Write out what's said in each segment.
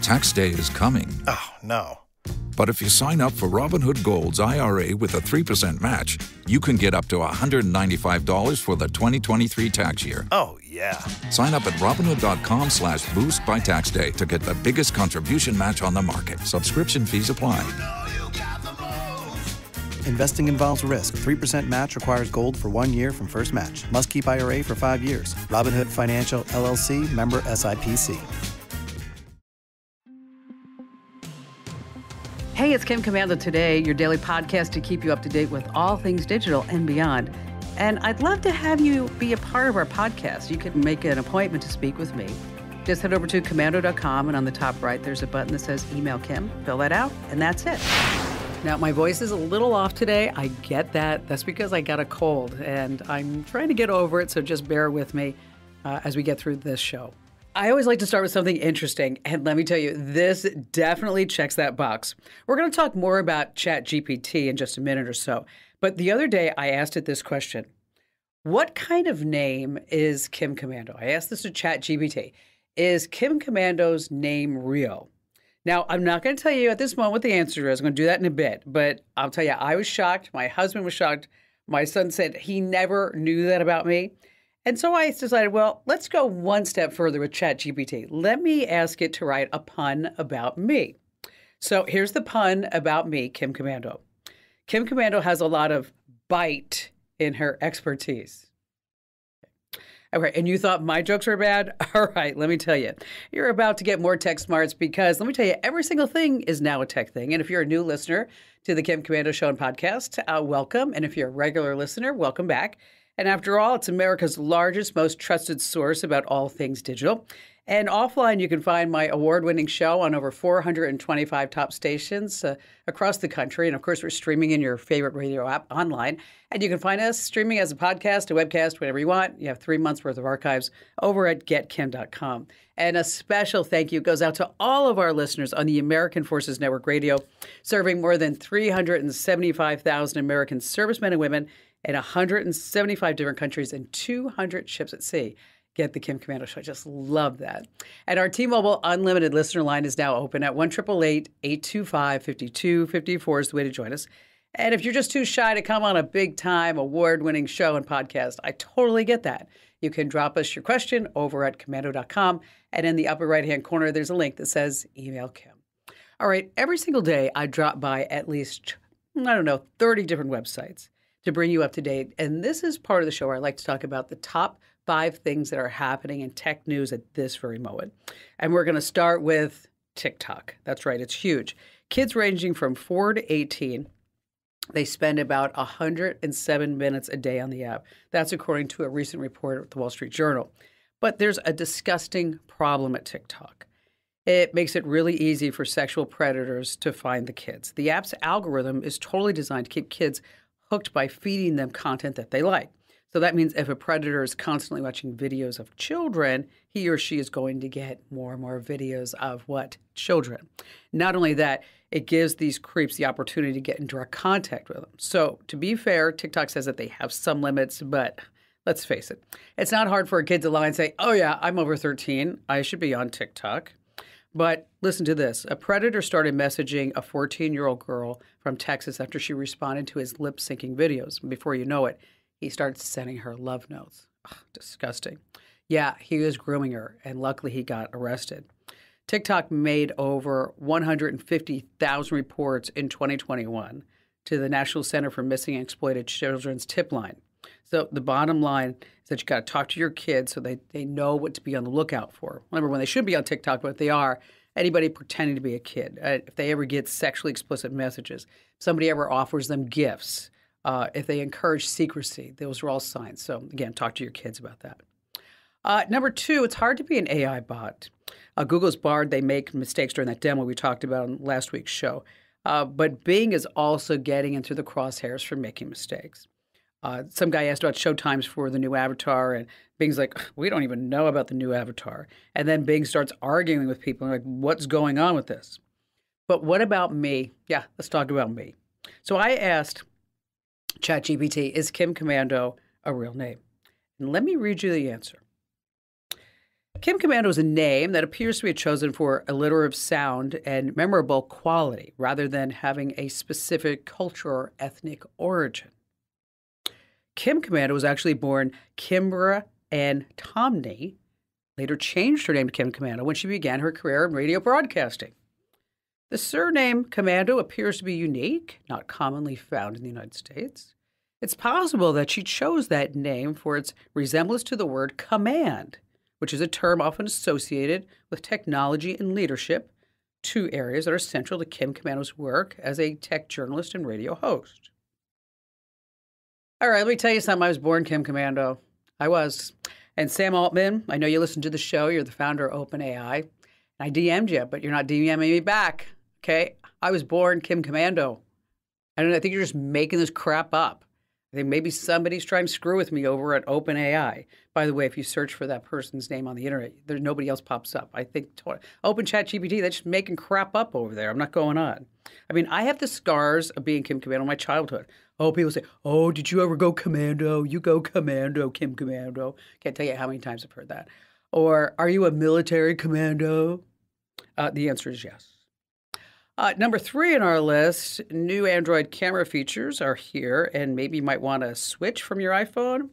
Tax day is coming. Oh, no. But if you sign up for Robinhood Gold's IRA with a 3% match, you can get up to $195 for the 2023 tax year. Oh, yeah. Sign up at Robinhood.com/boost by tax day to get the biggest contribution match on the market. Subscription fees apply. Investing involves risk. 3% match requires gold for 1 year from first match. Must keep IRA for 5 years. Robinhood Financial, LLC, member SIPC. Hey, it's Kim Commando Today, your daily podcast to keep you up to date with all things digital and beyond. And I'd love to have you be a part of our podcast. You can make an appointment to speak with me. Just head over to commando.com, and on the top right, there's a button that says Email Kim. Fill that out, and that's it. Now, my voice is a little off today. I get that. That's because I got a cold, and I'm trying to get over it, so just bear with me as we get through this show. I always like to start with something interesting, and let me tell you, this definitely checks that box. We're going to talk more about ChatGPT in just a minute or so, but the other day I asked it this question: what kind of name is Kim Commando? I asked this to ChatGPT. Is Kim Commando's name real? Now, I'm not going to tell you at this moment what the answer is. I'm going to do that in a bit, but I'll tell you, I was shocked. My husband was shocked. My son said he never knew that about me. And so I decided, well, let's go one step further with ChatGPT. Let me ask it to write a pun about me. So here's the pun about me, Kim Commando. Kim Commando has a lot of bite in her expertise. Okay, and you thought my jokes were bad? All right, let me tell you. You're about to get more tech smarts because, let me tell you, every single thing is now a tech thing. And if you're a new listener to the Kim Commando Show and podcast, welcome. And if you're a regular listener, welcome back. And after all, it's America's largest, most trusted source about all things digital. And offline, you can find my award-winning show on over 425 top stations across the country. And of course, we're streaming in your favorite radio app online. And you can find us streaming as a podcast, a webcast, whatever you want. You have 3 months worth of archives over at getkim.com. And a special thank you goes out to all of our listeners on the American Forces Network Radio, serving more than 375,000 American servicemen and women in 175 different countries and 200 ships at sea. Get the Kim Commando Show. I just love that. And our T-Mobile Unlimited listener line is now open at 1-888-825-5254 is the way to join us. And if you're just too shy to come on a big-time award-winning show and podcast, I totally get that. You can drop us your question over at commando.com. And in the upper right-hand corner, there's a link that says Email Kim. All right, every single day I drop by at least, 30 different websites to bring you up to date. And this is part of the show where I like to talk about the top 5 things that are happening in tech news at this very moment. And we're going to start with TikTok. That's right, it's huge. Kids ranging from 4 to 18, they spend about 107 minutes a day on the app. That's according to a recent report at the Wall Street Journal. But there's a disgusting problem at TikTok. It makes it really easy for sexual predators to find the kids. The app's algorithm is totally designed to keep kids hooked by feeding them content that they like. So that means if a predator is constantly watching videos of children, he or she is going to get more and more videos of what? Children. Not only that, it gives these creeps the opportunity to get in direct contact with them. So to be fair, TikTok says that they have some limits, but let's face it. It's not hard for a kid to lie and say, oh yeah, I'm over 13. I should be on TikTok. But listen to this. A predator started messaging a 14-year-old girl from Texas after she responded to his lip-syncing videos. Before you know it, he started sending her love notes. Ugh, disgusting. Yeah, he was grooming her, and luckily he got arrested. TikTok made over 150,000 reports in 2021 to the National Center for Missing and Exploited Children's tip line. So the bottom line is that you got to talk to your kids so they know what to be on the lookout for. Remember, when they should be on TikTok, but they are, anybody pretending to be a kid. If they ever get sexually explicit messages, if somebody ever offers them gifts, if they encourage secrecy, those are all signs. So again, talk to your kids about that. Number 2, it's hard to be an AI bot. Google's Bard, they make mistakes during that demo we talked about on last week's show. But Bing is also getting into the crosshairs for making mistakes. Some guy asked about showtimes for the new Avatar, and Bing's like, we don't even know about the new Avatar. And then Bing starts arguing with people, like, what's going on with this? But what about me? Yeah, let's talk about me. So I asked ChatGPT, is Kim Commando a real name? And let me read you the answer. Kim Commando is a name that appears to be chosen for alliterative sound and memorable quality rather than having a specific culture or ethnic origin. Kim Commando was actually born Kimbra Ann Tomney, later changed her name to Kim Commando when she began her career in radio broadcasting. The surname Commando appears to be unique, not commonly found in the United States. It's possible that she chose that name for its resemblance to the word command, which is a term often associated with technology and leadership, two areas that are central to Kim Commando's work as a tech journalist and radio host. All right, let me tell you something. I was born Kim Commando. I was. And Sam Altman, I know you listen to the show. You're the founder of OpenAI. I DM'd you, but you're not DMing me back, okay? I was born Kim Commando. I don't know, I think you're just making this crap up. I think maybe somebody's trying to screw with me over at OpenAI. By the way, if you search for that person's name on the internet, there's nobody else pops up. I think Open ChatGPT, they're just making crap up over there. I'm not going on. I mean, I have the scars of being Kim Commando in my childhood. Oh, people say, oh, did you ever go commando? You go commando, Kim Commando. Can't tell you how many times I've heard that. Or, are you a military commando? The answer is yes. Number 3 on our list, new Android camera features are here, and maybe you might want to switch from your iPhone.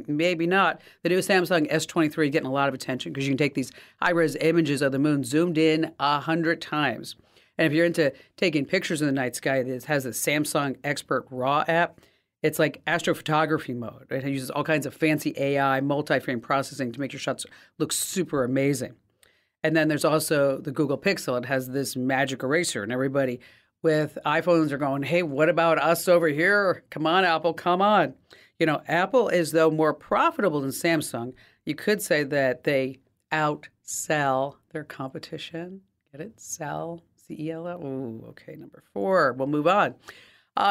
Maybe not. The new Samsung S23 is getting a lot of attention because you can take these high-res images of the moon zoomed in 100 times. And if you're into taking pictures in the night sky, it has the Samsung Expert RAW app. It's like astrophotography mode. It uses all kinds of fancy AI, multi-frame processing to make your shots look super amazing. And then there's also the Google Pixel. It has this magic eraser, and everybody with iPhones are going, hey, what about us over here? Come on, Apple, come on. You know, Apple is, though, more profitable than Samsung. You could say that they outsell their competition. Get it? Sell, C-E-L-L. Ooh, okay, number 4. We'll move on.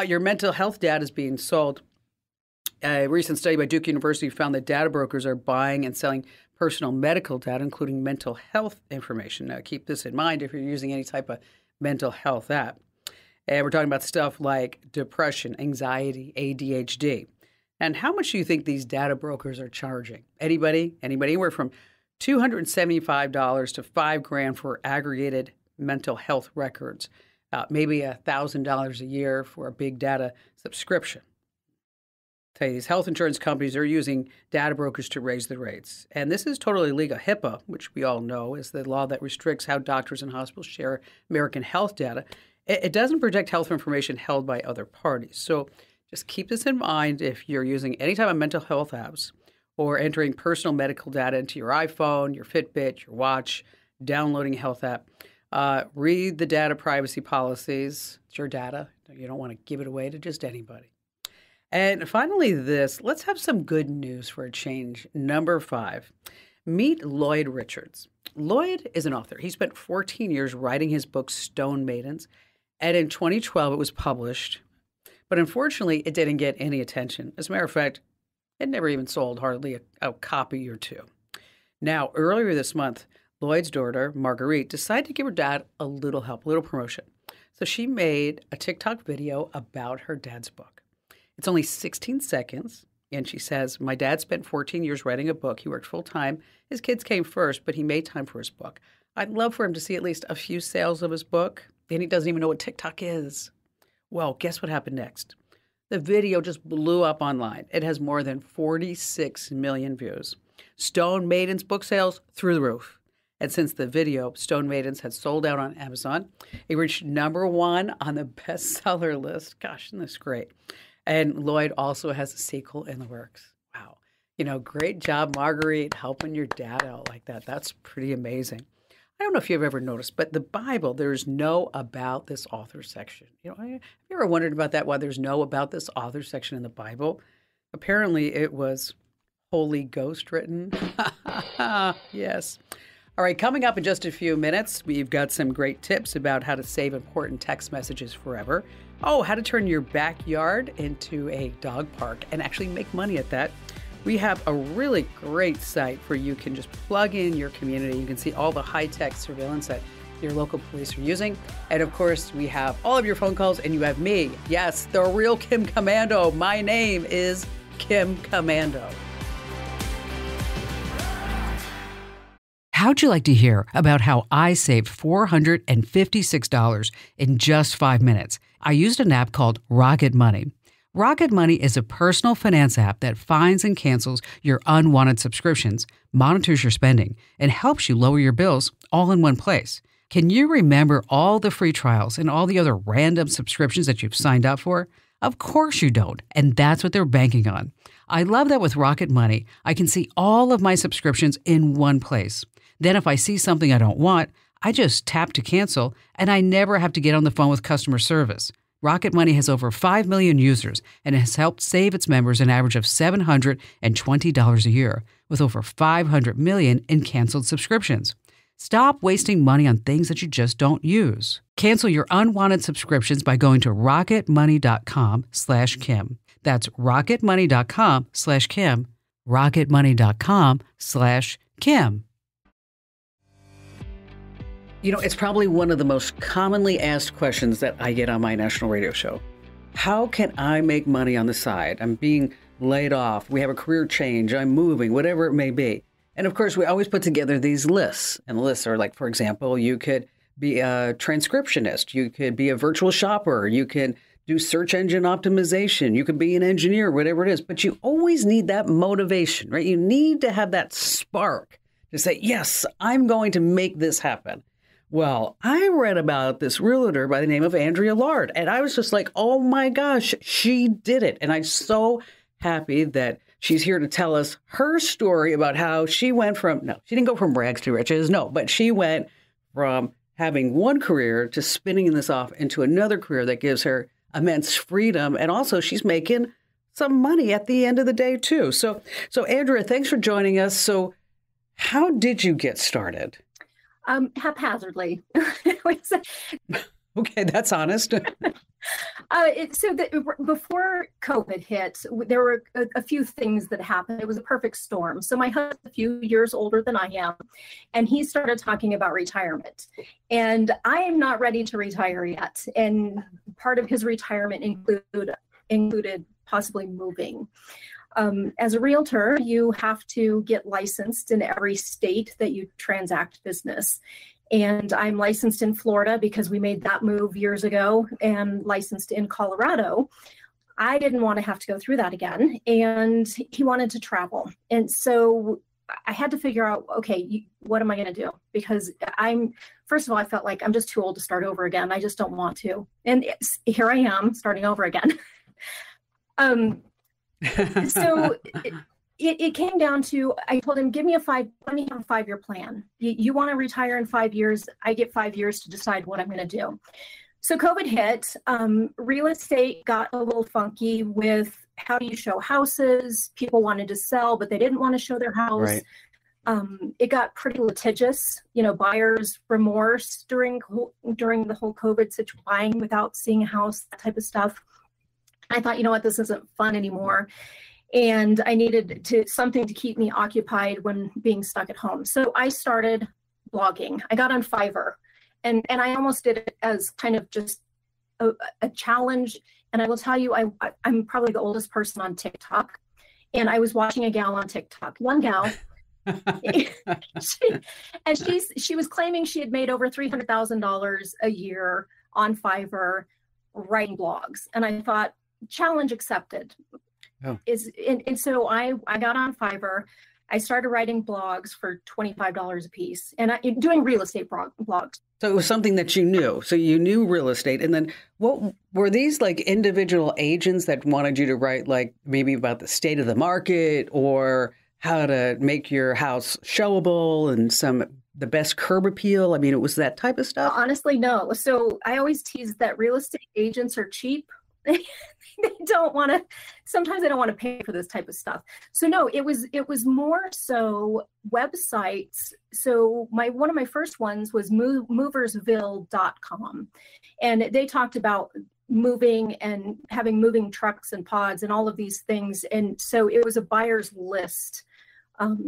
Your mental health data is being sold. A recent study by Duke University found that data brokers are buying and selling personal medical data, including mental health information. Now, keep this in mind if you're using any type of mental health app. And we're talking about stuff like depression, anxiety, ADHD. And how much do you think these data brokers are charging? Anybody? Anywhere from $275 to $5,000 for aggregated mental health records. Maybe $1,000 a year for a big data subscription. Tell you, these health insurance companies are using data brokers to raise the rates. And this is totally illegal. HIPAA, which we all know is the law that restricts how doctors and hospitals share American health data. It doesn't protect health information held by other parties. So just keep this in mind if you're using any type of mental health apps or entering personal medical data into your iPhone, your Fitbit, your watch, downloading a health app. Read the data privacy policies. It's your data. You don't want to give it away to just anybody. And finally, let's have some good news for a change. Number 5, meet Lloyd Richards. Lloyd is an author. He spent 14 years writing his book, Stone Maidens, and in 2012 it was published. But unfortunately, it didn't get any attention. As a matter of fact, it never even sold hardly a copy or two. Now, earlier this month, Lloyd's daughter, Marguerite, decided to give her dad a little help, a little promotion. So she made a TikTok video about her dad's book. It's only 16 seconds, and she says, my dad spent 14 years writing a book. He worked full-time. His kids came first, but he made time for his book. I'd love for him to see at least a few sales of his book, and he doesn't even know what TikTok is. Well, guess what happened next? The video just blew up online. It has more than 46 million views. Stone Maidens book sales through the roof. And since the video, Stone Maidens had sold out on Amazon. It reached number 1 on the bestseller list. Gosh, isn't this great? And Lloyd also has a sequel in the works. Wow. You know, great job, Marguerite, helping your dad out like that. That's pretty amazing. I don't know if you've ever noticed, but the Bible, there's no about this author section. You know, have you ever wondered about that, why there's no about this author section in the Bible? Apparently it was Holy Ghost written. Yes. All right, coming up in just a few minutes, we've got some great tips about how to save important text messages forever. Oh, how to turn your backyard into a dog park and actually make money at that. We have a really great site where you can just plug in your community. You can see all the high-tech surveillance that your local police are using. And of course, we have all of your phone calls, and you have me. Yes, the real Kim Commando. My name is Kim Commando. How'd you like to hear about how I saved $456 in just 5 minutes? I used an app called Rocket Money. Rocket Money is a personal finance app that finds and cancels your unwanted subscriptions, monitors your spending, and helps you lower your bills all in one place. Can you remember all the free trials and all the other random subscriptions that you've signed up for? Of course you don't, and that's what they're banking on. I love that with Rocket Money, I can see all of my subscriptions in one place. Then if I see something I don't want, I just tap to cancel, and I never have to get on the phone with customer service. Rocket Money has over 5 million users and has helped save its members an average of $720 a year, with over 500 million in canceled subscriptions. Stop wasting money on things that you just don't use. Cancel your unwanted subscriptions by going to rocketmoney.com/Kim. That's rocketmoney.com/Kim. rocketmoney.com/Kim. You know, it's probably one of the most commonly asked questions that I get on my national radio show. How can I make money on the side? I'm being laid off. We have a career change. I'm moving, whatever it may be. And of course, we always put together these lists. And the lists are like, for example, you could be a transcriptionist. You could be a virtual shopper. You can do search engine optimization. You could be an engineer, whatever it is. But you always need that motivation, right? You need to have that spark to say, yes, I'm going to make this happen. Well, I read about this realtor by the name of Andrea Lard, and I was just like, oh my gosh, she did it. And I'm so happy that she's here to tell us her story about how she went from, no, she didn't go from rags to riches, no, but she went from having one career to spinning this off into another career that gives her immense freedom. And also she's making some money at the end of the day too. So Andrea, thanks for joining us. So how did you get started? Haphazardly. Okay, that's honest. Before COVID hit, there were a few things that happened. It was a perfect storm. So my husband's a few years older than I am, and he started talking about retirement. And I am not ready to retire yet. And part of his retirement included possibly moving. As a realtor, you have to get licensed in every state that you transact business. And I'm licensed in Florida because we made that move years ago, and licensed in Colorado. I didn't want to have to go through that again. And he wanted to travel. And so I had to figure out, okay, what am I going to do? Because first of all, I felt like I'm just too old to start over again. I just don't want to. And here I am starting over again. So it came down to, I told him, let me have a 5-year plan. You want to retire in 5 years, I get 5 years to decide what I'm going to do. So COVID hit, real estate got a little funky with how do you show houses? People wanted to sell, but they didn't want to show their house. Right. It got pretty litigious, buyer's remorse during the whole COVID situation, buying without seeing a house, that type of stuff. I thought, you know what, this isn't fun anymore. And I needed something to keep me occupied when being stuck at home. So I started blogging. I got on Fiverr, and I almost did it as kind of just a challenge. And I will tell you, I'm probably the oldest person on TikTok. And I was watching a gal on TikTok, one gal, she was claiming she had made over $300,000 a year on Fiverr writing blogs. And I thought, challenge accepted. Oh. And so I got on Fiverr. I started writing blogs for $25 a piece, and doing real estate blogs. So it was something that you knew. So you knew real estate. And then what were these like individual agents that wanted you to write like maybe about the state of the market or how to make your house showable and the best curb appeal? I mean, it was that type of stuff? Honestly, no. So I always tease that real estate agents are cheap. Sometimes they don't want to pay for this type of stuff. So no, it was more so websites. So one of my first ones was moversville.com. And they talked about moving and having moving trucks and pods and all of these things. And so it was a buyer's list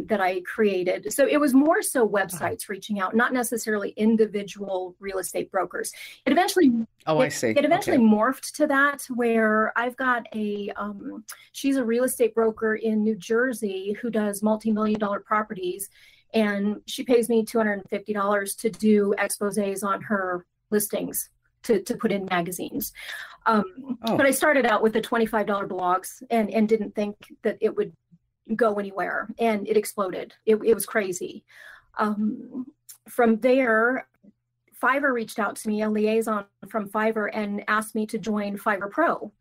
that I created. So it was more so websites reaching out, not necessarily individual real estate brokers. It eventually, I see. It eventually morphed to that, where I've got she's a real estate broker in New Jersey who does multi-million-dollar properties. and she pays me $250 to do exposés on her listings to put in magazines. But I started out with the $25 blogs and didn't think that it would go anywhere, and it exploded. It was crazy. From there, Fiverr reached out to me, a liaison from Fiverr, and asked me to join Fiverr Pro.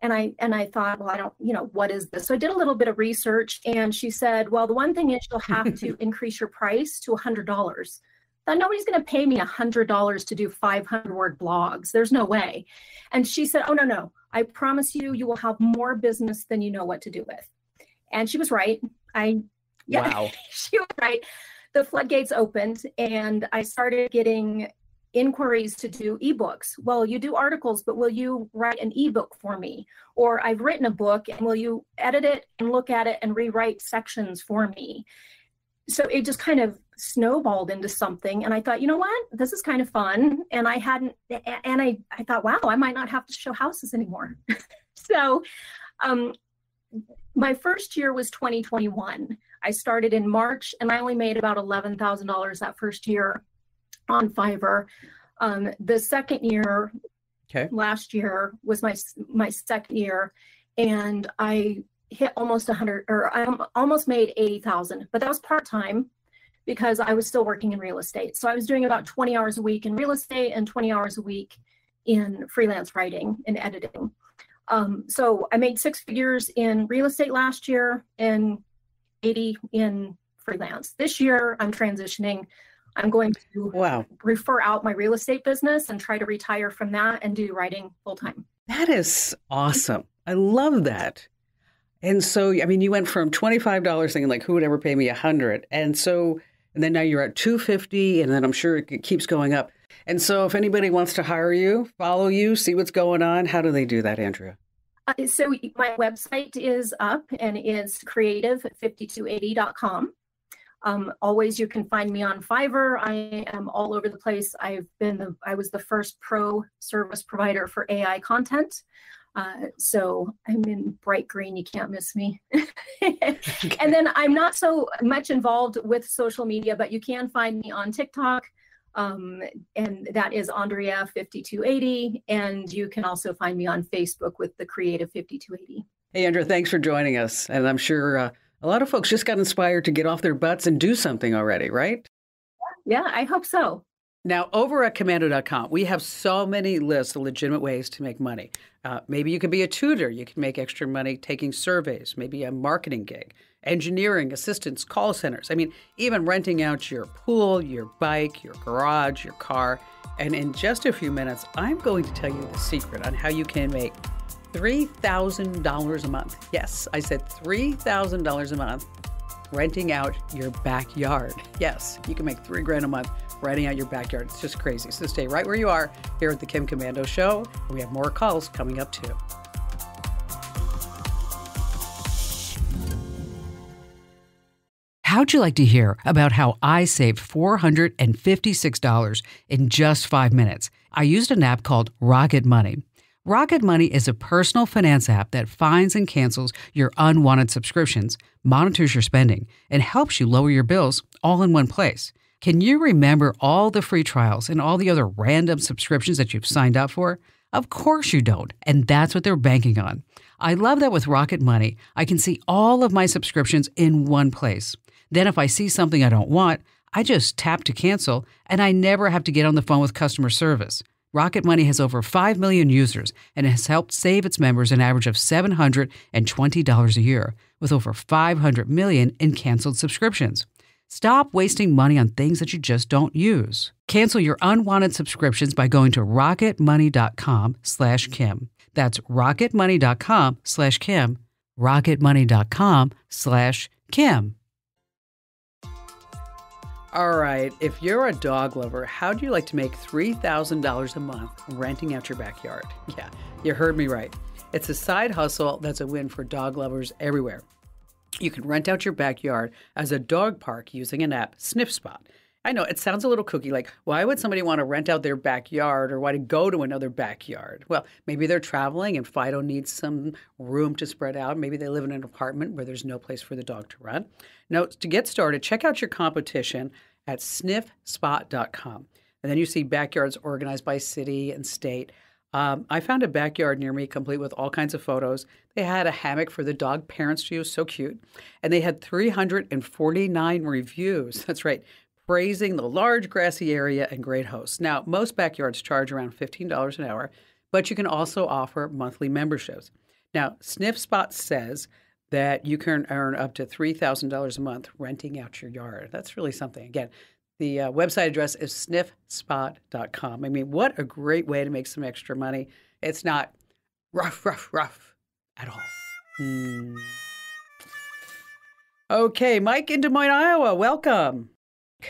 And I thought, well, I don't, what is this? So I did a little bit of research, and she said, well, the one thing is you'll have to increase your price to $100. Thought nobody's going to pay me $100 to do 500-word blogs. There's no way. And she said, oh, no. I promise you, you will have more business than you know what to do with. And she was right. Wow. She was right. The floodgates opened, and I started getting inquiries to do ebooks. Well, you do articles, but will you write an ebook for me? Or I've written a book, and will you edit it and look at it and rewrite sections for me? So it just kind of snowballed into something. And I thought, you know what, this is kind of fun. And I thought, wow, I might not have to show houses anymore. So my first year was 2021. I started in March, and I only made about $11,000 that first year on Fiverr. The second year, last year, was my second year, and I hit almost 100, or I almost made 80,000, but that was part-time because I was still working in real estate. So I was doing about 20 hours a week in real estate and 20 hours a week in freelance writing and editing. So I made 6 figures in real estate last year and 80 in freelance. This year I'm transitioning. I'm going to refer out my real estate business and try to retire from that and do writing full time. That is awesome. I love that. And so, I mean, you went from $25 thinking like, who would ever pay me $100? And then now you're at $250, and then I'm sure it keeps going up. And so if anybody wants to hire you, follow you, see what's going on, how do they do that, Andrea? So my website is up, and it's creative5280.com. Always you can find me on Fiverr. I am all over the place. I was the first pro service provider for AI content. So I'm in bright green. You can't miss me. And then I'm not so much involved with social media, but you can find me on TikTok. And that is Andrea5280. And you can also find me on Facebook with the Creative5280. Hey, Andrea, thanks for joining us. And I'm sure a lot of folks just got inspired to get off their butts and do something already, right? Yeah, I hope so. Now, over at Commando.com, we have so many lists of legitimate ways to make money. Maybe you could be a tutor. You can make extra money taking surveys, maybe a marketing gig, engineering, assistance, call centers. I mean, even renting out your pool, your bike, your garage, your car. And in just a few minutes, I'm going to tell you the secret on how you can make $3,000 a month. Yes, I said $3,000 a month renting out your backyard. Yes, you can make $3,000 a month renting out your backyard. It's just crazy. So stay right where you are here at the Kim Komando Show. We have more calls coming up too. How'd you like to hear about how I saved $456 in just 5 minutes? I used an app called Rocket Money. Rocket Money is a personal finance app that finds and cancels your unwanted subscriptions, monitors your spending, and helps you lower your bills all in one place. Can you remember all the free trials and all the other random subscriptions that you've signed up for? Of course you don't, and that's what they're banking on. I love that with Rocket Money, I can see all of my subscriptions in one place. Then if I see something I don't want, I just tap to cancel, and I never have to get on the phone with customer service. Rocket Money has over 5 million users and has helped save its members an average of $720 a year, with over 500 million in canceled subscriptions. Stop wasting money on things that you just don't use. Cancel your unwanted subscriptions by going to rocketmoney.com/Kim. That's rocketmoney.com/Kim. rocketmoney.com/Kim. All right, if you're a dog lover, how do you like to make $3,000 a month renting out your backyard? Yeah, you heard me right. It's a side hustle that's a win for dog lovers everywhere. You can rent out your backyard as a dog park using an app, SniffSpot. I know it sounds a little kooky. Like, why would somebody want to rent out their backyard or why to go to another backyard? Well, maybe they're traveling and Fido needs some room to spread out. Maybe they live in an apartment where there's no place for the dog to run. Now, to get started, check out your competition at sniffspot.com. And then you see backyards organized by city and state. I found a backyard near me complete with all kinds of photos. They had a hammock for the dog parents to use, so cute. And they had 349 reviews. That's right, praising the large grassy area and great hosts. Now, most backyards charge around $15 an hour, but you can also offer monthly memberships. Now, SniffSpot says that you can earn up to $3,000 a month renting out your yard. That's really something. Again, the website address is sniffspot.com. I mean, what a great way to make some extra money. It's not rough at all. Okay, Mike in Des Moines, Iowa, welcome.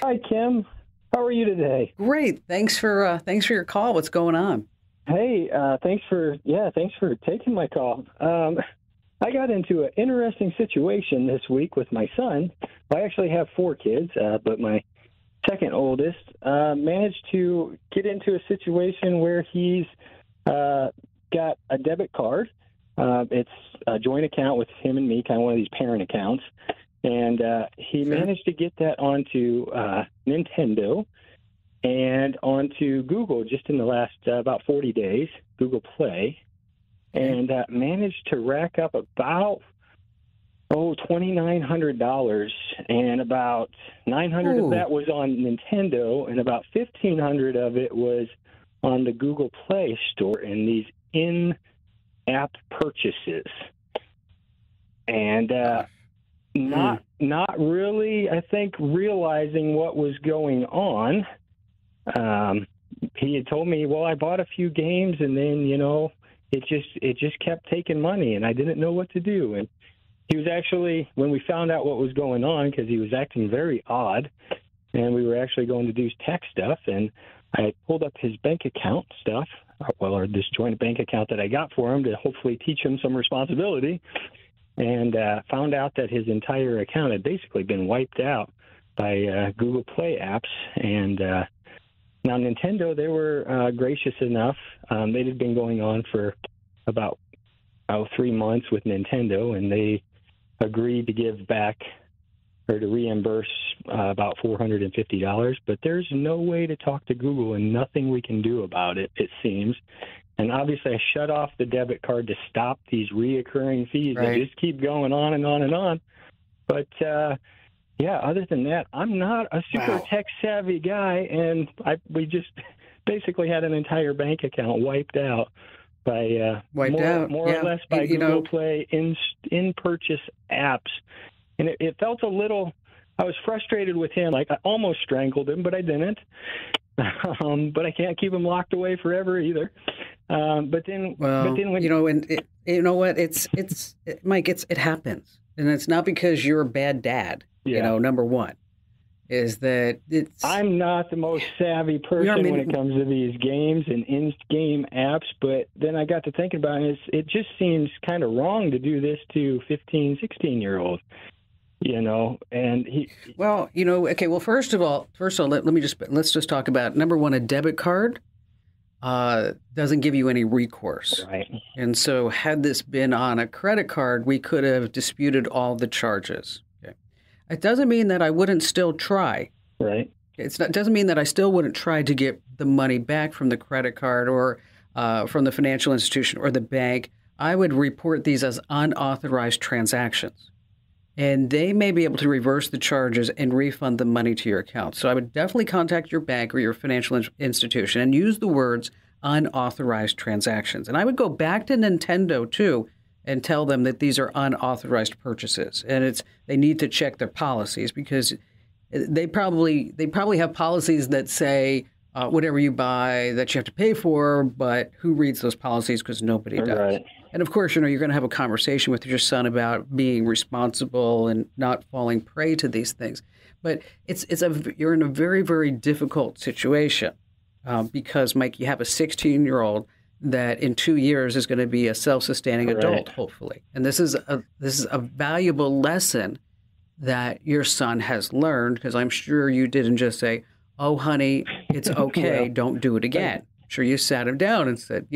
Hi, Kim. How are you today? Great. Thanks for your call. What's going on? Hey, thanks for taking my call. I got into an interesting situation this week with my son. I actually have 4 kids, but my second oldest managed to get into a situation where he's got a debit card. It's a joint account with him and me, kind of one of these parent accounts. And he managed to get that onto Nintendo and onto Google just in the last about 40 days, Google Play, and managed to rack up about $2,900, and about $900 of that was on Nintendo, and about $1,500 of it was on the Google Play Store in these in-app purchases. And not really, I think, realizing what was going on. He had told me, well, I bought a few games, and then it just kept taking money, and I didn't know what to do. And he was actually, when we found out what was going on, because he was acting very odd, and we were actually going to do tech stuff, and I pulled up his bank account stuff, or this joint bank account that I got for him to hopefully teach him some responsibility, and found out that his entire account had basically been wiped out by Google Play apps. And now Nintendo, they were gracious enough. They had been going on for about 3 months with Nintendo, and they agreed to give back or to reimburse about $450. But there's no way to talk to Google and nothing we can do about it, it seems. And obviously I shut off the debit card to stop these reoccurring fees that just keep going on and on and on. But, other than that, I'm not a super tech-savvy guy, and we just basically had an entire bank account wiped out by more or less by Google Play in-purchase apps. And it felt a little – I was frustrated with him. Like, I almost strangled him, but I didn't. But I can't keep him locked away forever either. But then when Mike, it happens, and it's not because you're a bad dad. Yeah. Number one is that I'm not the most savvy person when it comes to these games and in-game apps. But then I got to thinking about it. It just seems kind of wrong to do this to 15, 16-year-olds. And he. Well, okay. Well, first of all, let's just talk about number one. A debit card doesn't give you any recourse, right? And so, had this been on a credit card, we could have disputed all the charges. Okay, it doesn't mean that I wouldn't still try. Right. It doesn't mean that I still wouldn't try to get the money back from the credit card or from the financial institution or the bank. I would report these as unauthorized transactions. And they may be able to reverse the charges and refund the money to your account. So I would definitely contact your bank or your financial institution and use the words unauthorized transactions. And I would go back to Nintendo, too, and tell them that these are unauthorized purchases. And they need to check their policies because they probably have policies that say whatever you buy that you have to pay for, but who reads those policies? Because nobody does. Right. And of course, you're going to have a conversation with your son about being responsible and not falling prey to these things. But you're in a very, very difficult situation because, Mike, you have a 16-year-old that in 2 years is going to be a self-sustaining adult, hopefully. And this is a valuable lesson that your son has learned? Because I'm sure you didn't just say, "Oh, honey, it's okay. Well, don't do it again." I'm sure you sat him down and said,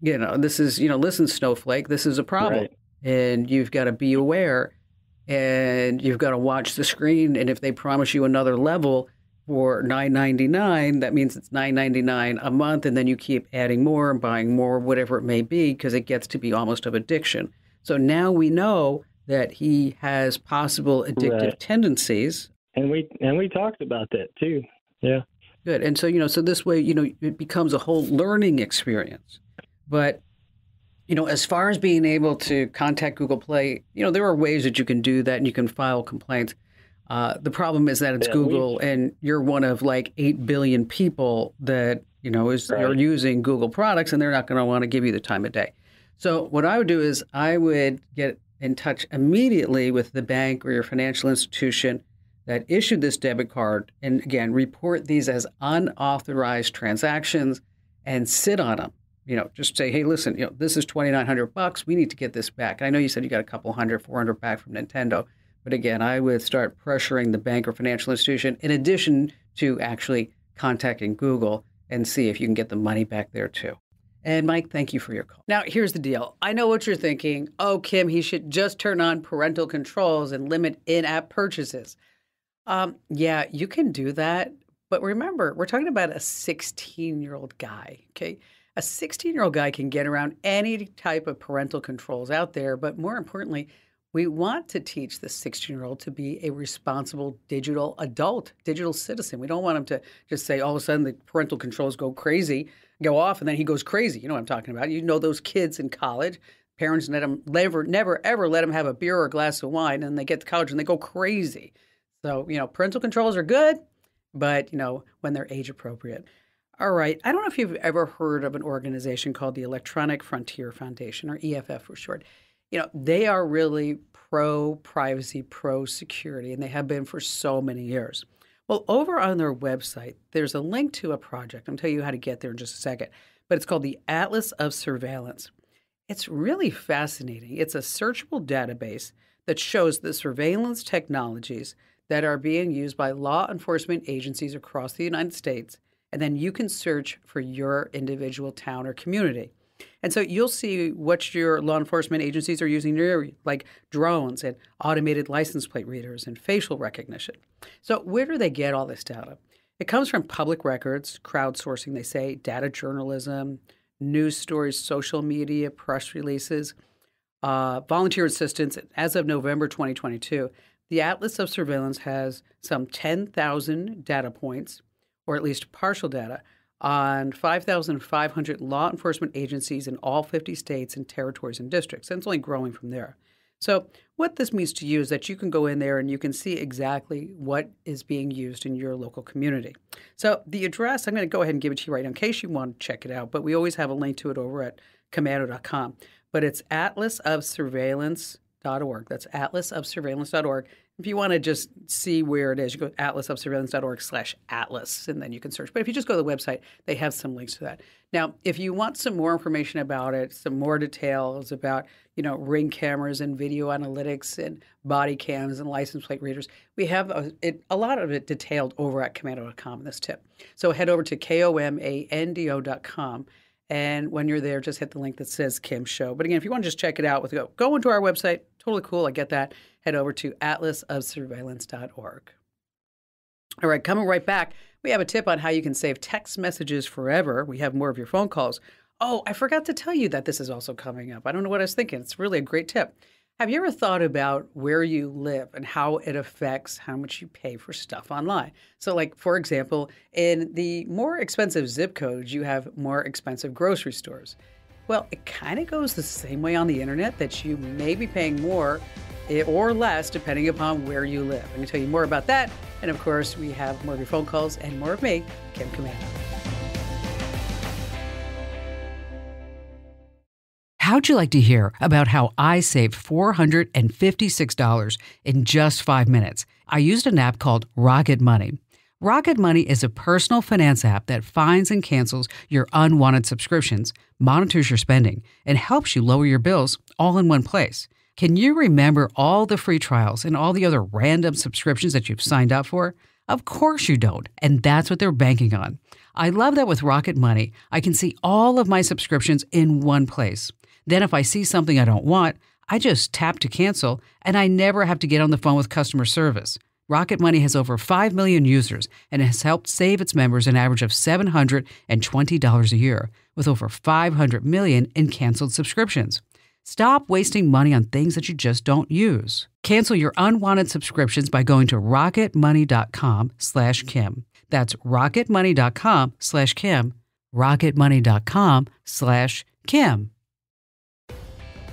this is, listen, Snowflake, this is a problem. Right. And you've got to be aware and you've got to watch the screen. And if they promise you another level for $9.99, that means it's $9.99 a month. And then you keep adding more and buying more, whatever it may be, because it gets to be almost of addiction. So now we know that he has possible addictive tendencies. And we talked about that too. Yeah. Good. And so, so this way, it becomes a whole learning experience. But, as far as being able to contact Google Play, there are ways that you can do that and you can file complaints. The problem is that it's Google and you're one of like 8 billion people that, are using Google products and they're not going to want to give you the time of day. So what I would do is I would get in touch immediately with the bank or your financial institution that issued this debit card. And again, report these as unauthorized transactions and sit on them. Just say, hey, listen, this is $2,900. We need to get this back. I know you said you got a couple hundred, 400 back from Nintendo. But again, I would start pressuring the bank or financial institution in addition to actually contacting Google and see if you can get the money back there too. And Mike, thank you for your call. Now, here's the deal. I know what you're thinking. Oh, Kim, he should just turn on parental controls and limit in-app purchases. Yeah, you can do that. But remember, we're talking about a 16-year-old guy, okay? A 16-year-old guy can get around any type of parental controls out there, but more importantly, we want to teach the 16-year-old to be a responsible digital adult, digital citizen. We don't want him to just say all of a sudden the parental controls go off, and then he goes crazy. You know what I'm talking about. Those kids in college, parents never, ever let them have a beer or a glass of wine, and they get to college and they go crazy. So, parental controls are good, but, when they're age appropriate. All right. I don't know if you've ever heard of an organization called the Electronic Frontier Foundation, or EFF for short. They are really pro-privacy, pro-security, and they have been for so many years. Well, over on their website, there's a link to a project. I'll tell you how to get there in just a second. But it's called the Atlas of Surveillance. It's really fascinating. It's a searchable database that shows the surveillance technologies that are being used by law enforcement agencies across the United States. And then you can search for your individual town or community. And so you'll see what your law enforcement agencies are using near, like drones and automated license plate readers and facial recognition. So where do they get all this data? It comes from public records, crowdsourcing, they say, data journalism, news stories, social media, press releases, volunteer assistance. As of November 2022, the Atlas of Surveillance has some 10,000 data points, or at least partial data, on 5,500 law enforcement agencies in all 50 states and territories and districts. And it's only growing from there. So what this means to you is that you can go in there and you can see exactly what is being used in your local community. So the address, I'm going to go ahead and give it to you right now in case you want to check it out, but we always have a link to it over at commando.com. But it's atlasofsurveillance.org. That's atlasofsurveillance.org. If you want to just see where it is, you go to atlasofsurveillance.org/atlas, and then you can search. But if you just go to the website, they have some links to that. Now, if you want some more information about it, some more details about, Ring cameras and video analytics and body cams and license plate readers, we have a lot of it detailed over at commando.com in this tip. So head over to komando.com. And when you're there, just hit the link that says Kim Show. But again, if you want to just check it out, go into our website. Totally cool. I get that. Head over to atlasofsurveillance.org. All right, coming right back, we have a tip on how you can save text messages forever. We have more of your phone calls. Oh, I forgot to tell you that this is also coming up. I don't know what I was thinking. It's really a great tip. Have you ever thought about where you live and how it affects how much you pay for stuff online? So like, for example, in the more expensive zip codes, you have more expensive grocery stores. Well, it kind of goes the same way on the internet, that you may be paying more or less depending upon where you live. I'm going to tell you more about that. And of course, we have more of your phone calls and more of me, Kim Commando. How'd you like to hear about how I saved $456 in just 5 minutes? I used an app called Rocket Money. Rocket Money is a personal finance app that finds and cancels your unwanted subscriptions, monitors your spending, and helps you lower your bills all in one place. Can you remember all the free trials and all the other random subscriptions that you've signed up for? Of course you don't, and that's what they're banking on. I love that with Rocket Money, I can see all of my subscriptions in one place. Then if I see something I don't want, I just tap to cancel, and I never have to get on the phone with customer service. Rocket Money has over 5 million users and has helped save its members an average of $720 a year, with over 500 million in canceled subscriptions. Stop wasting money on things that you just don't use. Cancel your unwanted subscriptions by going to rocketmoney.com/Kim. That's rocketmoney.com/Kim. rocketmoney.com/Kim.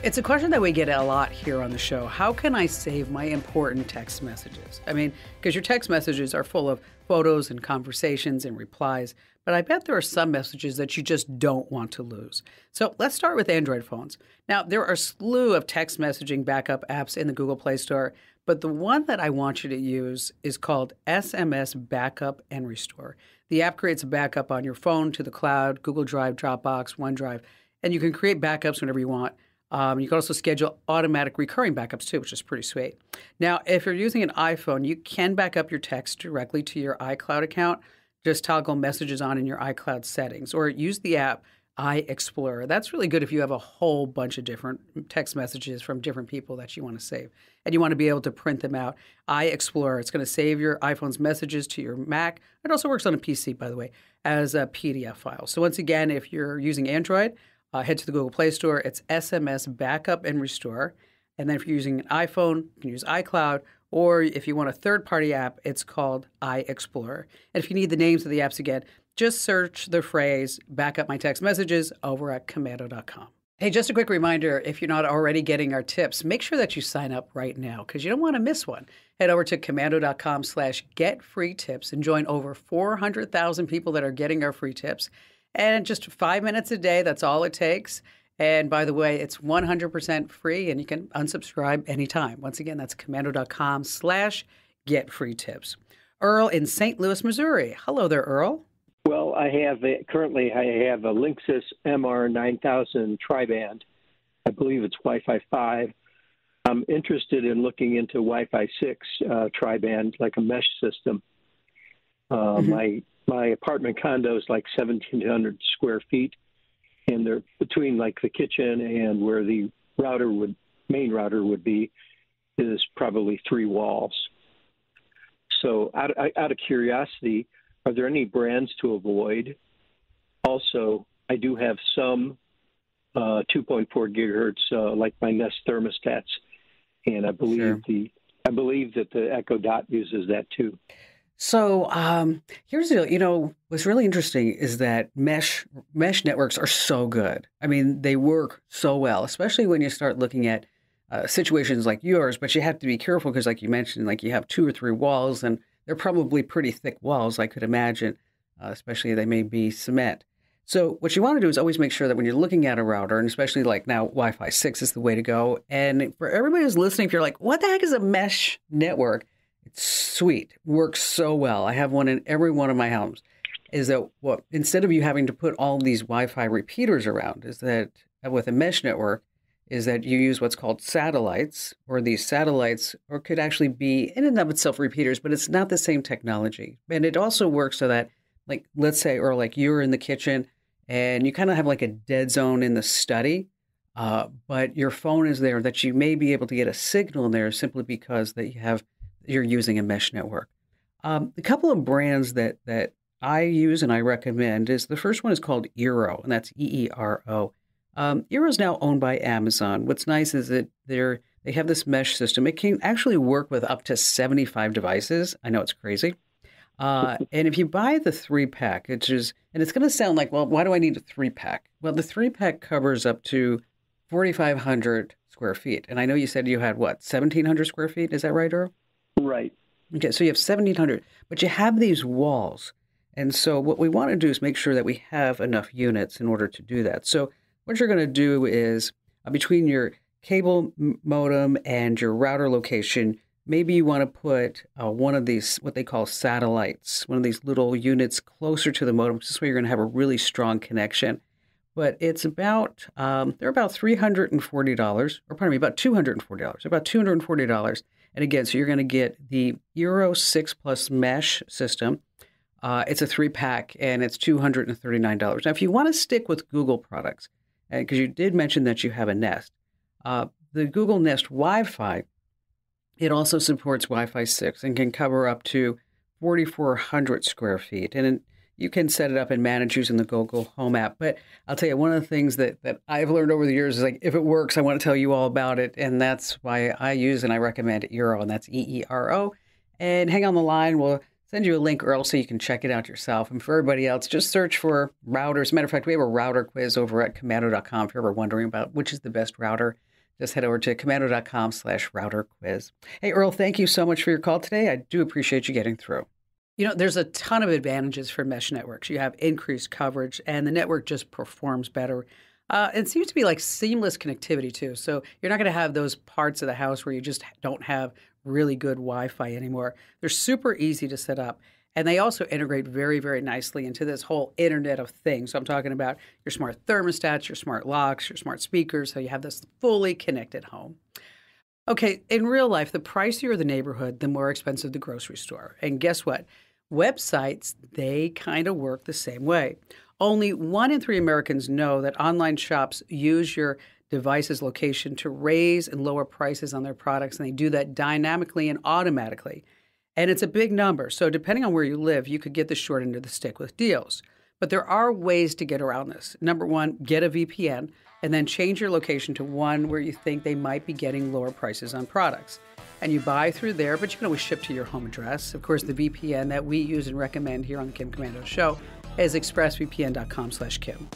It's a question that we get a lot here on the show. How can I save my important text messages? I mean, because your text messages are full of photos and conversations and replies, but I bet there are some messages that you just don't want to lose. So let's start with Android phones. Now, there are a slew of text messaging backup apps in the Google Play Store, but the one that I want you to use is called SMS Backup and Restore. The app creates a backup on your phone to the cloud, Google Drive, Dropbox, OneDrive, and you can create backups whenever you want. You can also schedule automatic recurring backups too, which is pretty sweet. Now, if you're using an iPhone, you can back up your text directly to your iCloud account. Just toggle messages on in your iCloud settings or use the app iExplorer. That's really good if you have a whole bunch of different text messages from different people that you want to save and you want to be able to print them out. iExplorer, it's going to save your iPhone's messages to your Mac. It also works on a PC, by the way, as a PDF file. So once again, if you're using Android, head to the Google Play Store. It's SMS Backup and Restore. And then if you're using an iPhone, you can use iCloud. Or if you want a third-party app, it's called iExplorer. And if you need the names of the apps again, just search the phrase Backup My Text Messages over at commando.com. Hey, just a quick reminder, if you're not already getting our tips, make sure that you sign up right now because you don't want to miss one. Head over to commando.com/getfreetips and join over 400,000 people that are getting our free tips. And just 5 minutes a day, that's all it takes. And by the way, it's 100% free and you can unsubscribe anytime. Once again, that's commando.com/getfreetips. Earl in St. Louis, Missouri. Hello there, Earl. Well, currently I have a Linksys MR9000 tri-band. I believe it's Wi-Fi 5. I'm interested in looking into Wi-Fi 6 tri-band, like a mesh system. My apartment condo is like 1,700 square feet, and they're between like the kitchen and where the main router would be is probably 3 walls. So out of curiosity, are there any brands to avoid? Also, I do have some 2.4 gigahertz, like my Nest thermostats, and I believe that the Echo Dot uses that too. So here's the deal. What's really interesting is that mesh networks are so good. I mean, they work so well, especially when you start looking at situations like yours. But you have to be careful because, like you mentioned, like you have 2 or 3 walls, and they're probably pretty thick walls, I could imagine, especially they may be cement. So what you want to do is always make sure that when you're looking at a router, and especially like now Wi-Fi 6 is the way to go. And for everybody who's listening, if you're like, what the heck is a mesh network? It's sweet. Works so well. I have one in every one of my homes. Is that what instead of you having to put all these Wi-Fi repeaters around, is that with a mesh network, is that you use what's called satellites, or these satellites, or could actually be in and of itself repeaters, but it's not the same technology. And it also works so that, like, let's say, or like you're in the kitchen and you kind of have like a dead zone in the study, but your phone is there, that you may be able to get a signal in there simply because that you're using a mesh network. A couple of brands that I use and I recommend is the first one is called Eero, and that's EERO. Eero is now owned by Amazon. What's nice is that they have this mesh system. It can actually work with up to 75 devices. I know it's crazy. And if you buy the 3-pack, and it's going to sound like, well, why do I need a 3-pack? Well, the 3-pack covers up to 4,500 square feet. And I know you said you had, 1,700 square feet? Is that right, Earl? Right. Okay, so you have 1,700, but you have these walls. And so what we want to do is make sure that we have enough units in order to do that. So what you're going to do is between your cable modem and your router location, maybe you want to put one of these, what they call satellites, one of these little units closer to the modem. This way you're going to have a really strong connection. but it's about they're about $340, or pardon me, about $240, about $240. And again, so you're going to get the Euro 6 Plus mesh system. It's a 3-pack, and it's $239. Now, if you want to stick with Google products, because you did mention that you have a Nest, the Google Nest Wi-Fi, it also supports Wi-Fi 6 and can cover up to 4,400 square feet. And you can set it up and manage using the Google Home app. But I'll tell you, one of the things that I've learned over the years is, like, if it works, I want to tell you all about it. And that's why I use and I recommend Eero, and that's EERO. And hang on the line. We'll send you a link, Earl, so you can check it out yourself. And for everybody else, just search for routers. As a matter of fact, we have a router quiz over at Komando.com. If you're ever wondering about which is the best router, just head over to Komando.com/router quiz. Hey, Earl, thank you so much for your call today. I do appreciate you getting through. You know, there's a ton of advantages for mesh networks. You have increased coverage, and the network just performs better. It seems to be like seamless connectivity, too. So you're not going to have those parts of the house where you just don't have really good Wi-Fi anymore. They're super easy to set up. And they also integrate very, very nicely into this whole Internet of Things. So I'm talking about your smart thermostats, your smart locks, your smart speakers. So you have this fully connected home. Okay, in real life, the pricier the neighborhood, the more expensive the grocery store. And guess what? Websites, they kind of work the same way. Only 1 in 3 Americans know that online shops use your device's location to raise and lower prices on their products, and they do that dynamically and automatically. And it's a big number. So depending on where you live, you could get the short end of the stick with deals. But there are ways to get around this. Number one, get a VPN and then change your location to one where you think they might be getting lower prices on products. And you buy through there, but you can always ship to your home address. Of course, the VPN that we use and recommend here on the Kim Komando Show is expressvpn.com/Kim.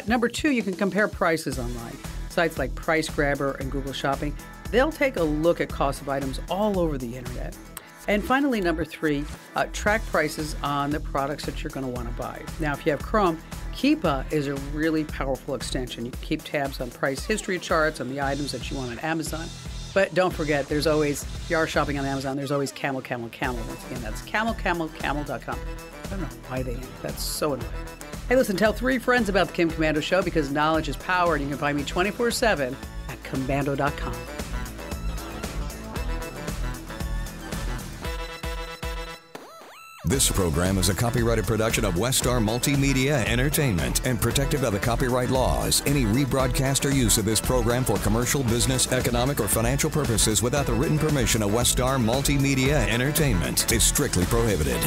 Number 2, you can compare prices online. Sites like Price Grabber and Google Shopping, they'll take a look at cost of items all over the internet. And finally, number 3, track prices on the products that you're going to want to buy. Now, if you have Chrome, Keepa is a really powerful extension. You can keep tabs on price history charts on the items that you want on Amazon. But don't forget, there's always, if you are shopping on Amazon, there's always Camel. Once again, that's camel.com. I don't know why they did. That's so annoying. Hey, listen, tell 3 friends about the Kim Komando Show, because knowledge is power, and you can find me 24/7 at Komando.com. This program is a copyrighted production of Westar Multimedia Entertainment and protected by the copyright laws. Any rebroadcast or use of this program for commercial, business, economic, or financial purposes without the written permission of Westar Multimedia Entertainment is strictly prohibited.